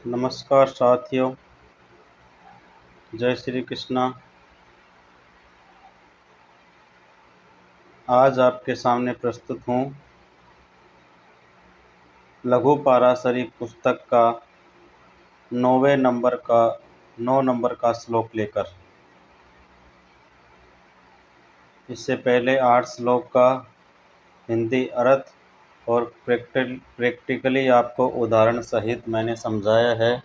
नमस्कार साथियों, जय श्री कृष्णा। आज आपके सामने प्रस्तुत हूँ लघु पाराशरी पुस्तक का 9 नंबर का श्लोक लेकर। इससे पहले 8 श्लोक का हिंदी अर्थ और प्रैक्टिकली आपको उदाहरण सहित मैंने समझाया है।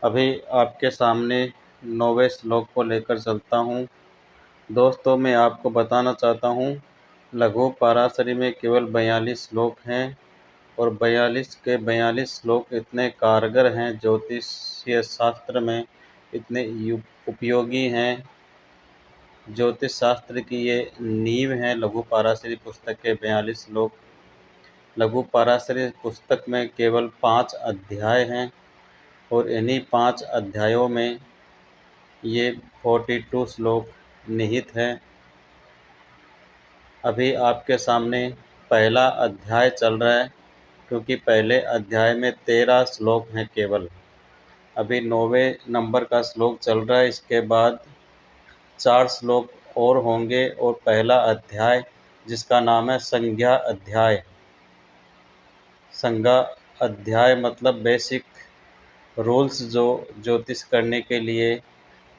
अभी आपके सामने 9वें श्लोक को लेकर चलता हूँ। दोस्तों, मैं आपको बताना चाहता हूँ लघु पाराशरी में केवल 42 श्लोक हैं और 42 के 42 श्लोक इतने कारगर हैं, ज्योतिषीय शास्त्र में इतने उपयोगी हैं। ज्योतिष शास्त्र की ये नींव है लघु पाराशरी पुस्तक के 42 श्लोक। लघु पाराशरी पुस्तक में केवल 5 अध्याय हैं और इन्हीं 5 अध्यायों में ये 42 श्लोक निहित हैं। अभी आपके सामने पहला अध्याय चल रहा है, क्योंकि पहले अध्याय में 13 श्लोक हैं केवल। अभी 9वें नंबर का श्लोक चल रहा है, इसके बाद 4 श्लोक और होंगे और पहला अध्याय, जिसका नाम है संज्ञा अध्याय। संज्ञा अध्याय मतलब बेसिक रूल्स जो ज्योतिष करने के लिए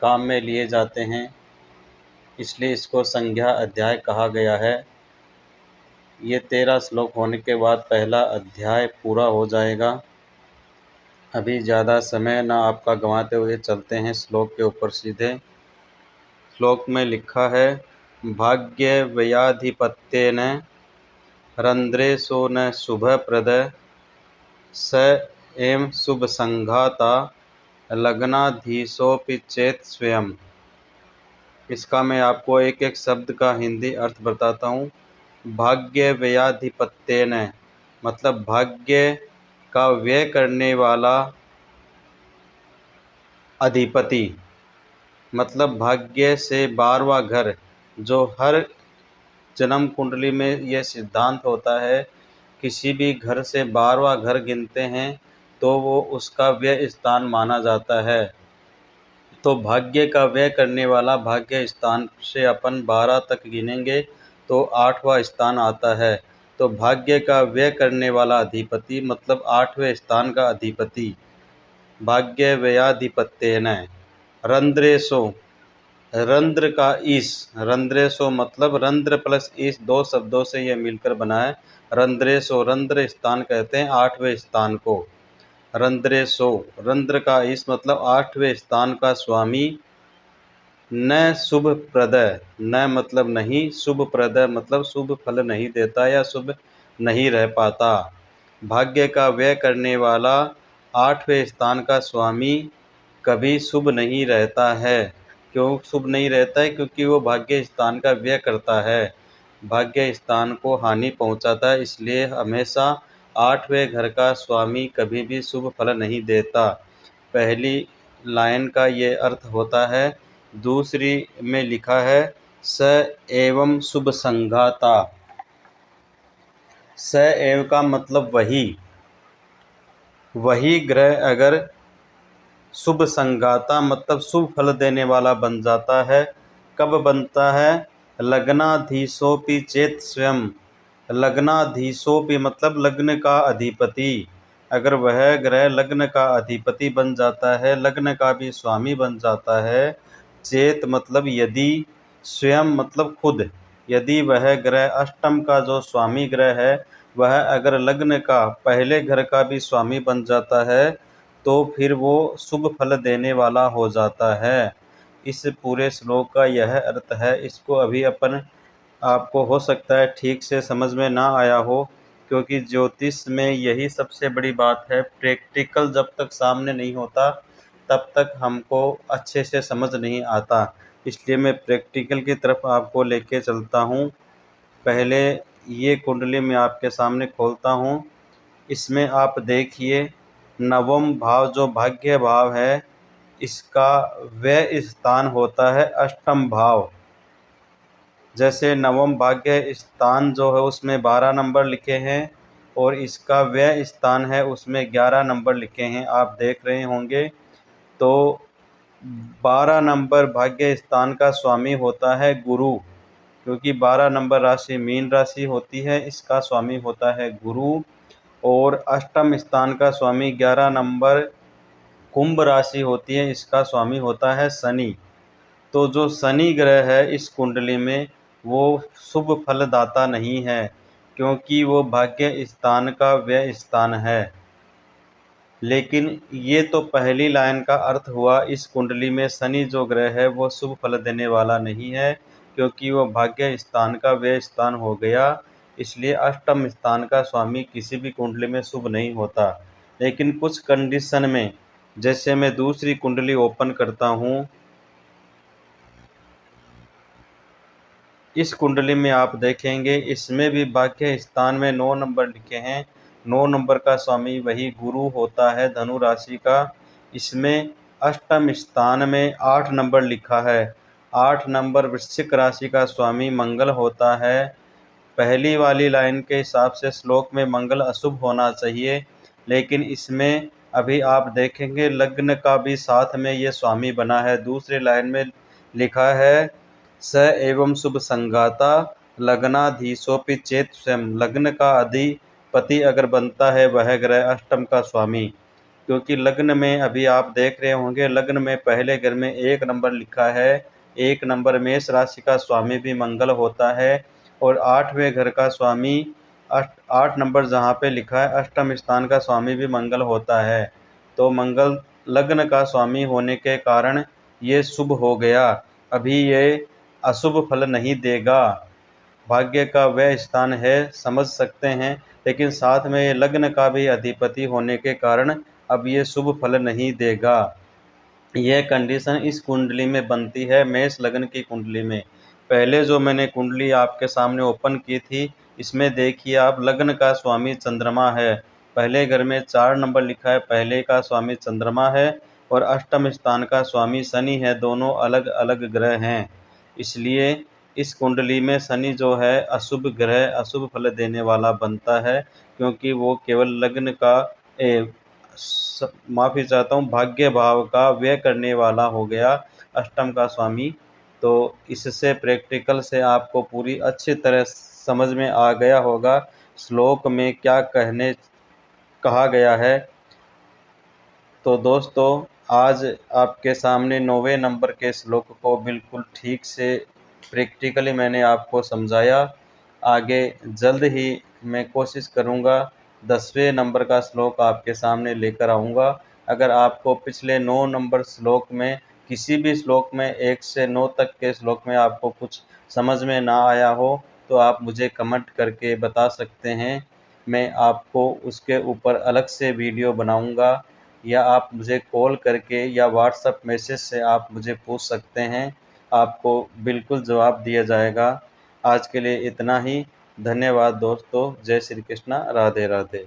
काम में लिए जाते हैं, इसलिए इसको संज्ञा अध्याय कहा गया है। ये 13 श्लोक होने के बाद पहला अध्याय पूरा हो जाएगा। अभी ज़्यादा समय ना आपका गंवाते हुए चलते हैं श्लोक के ऊपर सीधे। श्लोक में लिखा है, भाग्य व्ययाधिपत्येन रंध्रेशो न शुभप्रद स एव शुभ संघाता लग्नाधीशोऽपि चेत स्वयं। इसका मैं आपको एक एक शब्द का हिंदी अर्थ बताता हूँ। भाग्य व्ययाधिपत्येन मतलब भाग्य का व्यय करने वाला अधिपति, मतलब भाग्य से 12वां घर। जो हर जन्म कुंडली में यह सिद्धांत होता है, किसी भी घर से 12वां घर गिनते हैं तो वो उसका व्यय स्थान माना जाता है। तो भाग्य का व्यय करने वाला भाग्य स्थान से अपन 12 तक गिनेंगे तो 8वां स्थान आता है। तो भाग्य का व्यय करने वाला अधिपति मतलब 8वें स्थान का अधिपति। भाग्य व्ययाधिपत्येन रंध्रेशो, रंध्र का ईश, रंध्रेशो मतलब रंध्र प्लस ईश 2 शब्दों से यह मिलकर बना है। रंध्रेशो, रंध्र स्थान कहते हैं 8वें स्थान को। रंध्रेशो, रंध्र का ईश मतलब 8वें स्थान का स्वामी। न शुभ प्रद, न मतलब नहीं, शुभ प्रद मतलब शुभ फल नहीं देता या शुभ नहीं रह पाता। भाग्य का व्यय करने वाला 8वें स्थान का स्वामी कभी शुभ नहीं रहता है। क्यों शुभ नहीं रहता है? क्योंकि वो भाग्य स्थान का व्यय करता है, भाग्य स्थान को हानि पहुंचाता है। इसलिए हमेशा 8वें घर का स्वामी कभी भी शुभ फल नहीं देता। पहली लाइन का ये अर्थ होता है। दूसरी में लिखा है स एवं शुभ संघाता। स एव का मतलब वही ग्रह अगर शुभ संघाता मतलब शुभ फल देने वाला बन जाता है। कब बनता है? लग्नाधीशोपि चेत स्वयं। लग्नाधीशोपि मतलब लग्न का अधिपति। अगर वह ग्रह लग्न का अधिपति बन जाता है, लग्न का भी स्वामी बन जाता है। चेत मतलब यदि, स्वयं मतलब खुद। यदि वह ग्रह अष्टम का जो स्वामी ग्रह है, वह अगर लग्न का पहले घर का भी स्वामी बन जाता है तो फिर वो शुभ फल देने वाला हो जाता है। इस पूरे श्लोक का यह अर्थ है। इसको अभी अपन आपको हो सकता है ठीक से समझ में ना आया हो, क्योंकि ज्योतिष में यही सबसे बड़ी बात है। प्रैक्टिकल जब तक सामने नहीं होता तब तक हमको अच्छे से समझ नहीं आता। इसलिए मैं प्रैक्टिकल की तरफ आपको लेके चलता हूँ। पहले ये कुंडली मैं आपके सामने खोलता हूँ। इसमें आप देखिए, नवम भाव जो भाग्य भाव है, इसका व्यय स्थान होता है अष्टम भाव। जैसे नवम भाग्य स्थान जो है उसमें 12 नंबर लिखे हैं और इसका व्यय स्थान है उसमें 11 नंबर लिखे हैं, आप देख रहे होंगे। तो 12 नंबर भाग्य स्थान का स्वामी होता है गुरु, क्योंकि 12 नंबर राशि मीन राशि होती है, इसका स्वामी होता है गुरु। और अष्टम स्थान का स्वामी 11 नंबर कुंभ राशि होती है, इसका स्वामी होता है शनि। तो जो शनि ग्रह है इस कुंडली में वो शुभ फलदाता नहीं है, क्योंकि वो भाग्य स्थान का व्यय स्थान है। लेकिन ये तो पहली लाइन का अर्थ हुआ, इस कुंडली में शनि जो ग्रह है वो शुभ फल देने वाला नहीं है, क्योंकि वो भाग्य स्थान का व्यय स्थान हो गया। इसलिए अष्टम स्थान का स्वामी किसी भी कुंडली में शुभ नहीं होता। लेकिन कुछ कंडीशन में, जैसे मैं दूसरी कुंडली ओपन करता हूँ, इस कुंडली में आप देखेंगे इसमें भी भाग्य स्थान में 9 नंबर लिखे हैं। 9 नंबर का स्वामी वही गुरु होता है धनु राशि का। इसमें अष्टम स्थान में 8 नंबर लिखा है। 8 नंबर वृश्चिक राशि का स्वामी मंगल होता है। पहली वाली लाइन के हिसाब से श्लोक में मंगल अशुभ होना चाहिए, लेकिन इसमें अभी आप देखेंगे लग्न का भी साथ में ये स्वामी बना है। दूसरी लाइन में लिखा है स एवं शुभ संगाता लग्नाधीशोपि चेत स्वयं। लग्न का अधिपति अगर बनता है वह ग्रह अष्टम का स्वामी, क्योंकि लग्न में अभी आप देख रहे होंगे लग्न में पहले घर में 1 नंबर लिखा है। 1 नंबर मेष राशि का स्वामी भी मंगल होता है, और 8वें घर का स्वामी 8 नंबर जहाँ पे लिखा है अष्टम स्थान का स्वामी भी मंगल होता है। तो मंगल लग्न का स्वामी होने के कारण ये शुभ हो गया। अभी ये अशुभ फल नहीं देगा। भाग्य का वह स्थान है, समझ सकते हैं, लेकिन साथ में ये लग्न का भी अधिपति होने के कारण अब ये शुभ फल नहीं देगा। यह कंडीशन इस कुंडली में बनती है, मेष लग्न की कुंडली में। पहले जो मैंने कुंडली आपके सामने ओपन की थी, इसमें देखिए आप लग्न का स्वामी चंद्रमा है। पहले घर में 4 नंबर लिखा है, पहले का स्वामी चंद्रमा है, और अष्टम स्थान का स्वामी शनि है। दोनों अलग अलग ग्रह हैं। इसलिए इस कुंडली में शनि जो है अशुभ ग्रह, अशुभ फल देने वाला बनता है, क्योंकि वो केवल लग्न का माफ़ी चाहता हूँ, भाग्य भाव का व्यय करने वाला हो गया अष्टम का स्वामी। तो इससे प्रैक्टिकल से आपको पूरी अच्छी तरह समझ में आ गया होगा श्लोक में क्या कहा गया है। तो दोस्तों, आज आपके सामने 9वें नंबर के श्लोक को बिल्कुल ठीक से प्रैक्टिकली मैंने आपको समझाया। आगे जल्द ही मैं कोशिश करूँगा 10वें नंबर का श्लोक आपके सामने लेकर आऊँगा। अगर आपको पिछले 9 नंबर श्लोक में किसी भी श्लोक में 1 से 9 तक के श्लोक में आपको कुछ समझ में ना आया हो, तो आप मुझे कमेंट करके बता सकते हैं। मैं आपको उसके ऊपर अलग से वीडियो बनाऊँगा, या आप मुझे कॉल करके या व्हाट्सएप मैसेज से आप मुझे पूछ सकते हैं। आपको बिल्कुल जवाब दिया जाएगा। आज के लिए इतना ही। धन्यवाद दोस्तों। जय श्री कृष्णा। राधे राधे।